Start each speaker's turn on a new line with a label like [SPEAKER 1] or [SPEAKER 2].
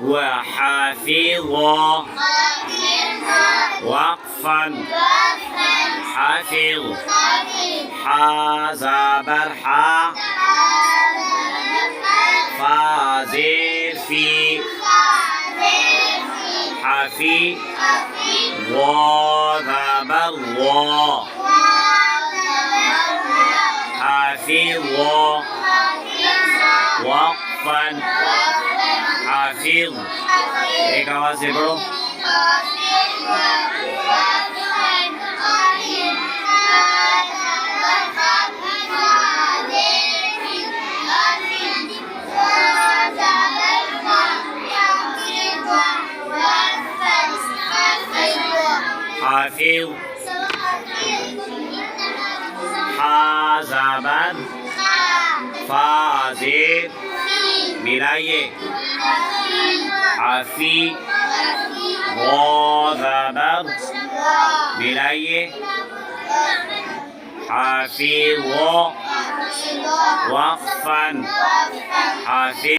[SPEAKER 1] وحفظ وقفا حفظ حازبر حا فازر في حفي وذبر حفظ وقفا حفظ एक आवाज से पढ़ो حافظ حازبر فازر मिलाइए حفي وذبر मिलाइए حفظ وقفا حفظ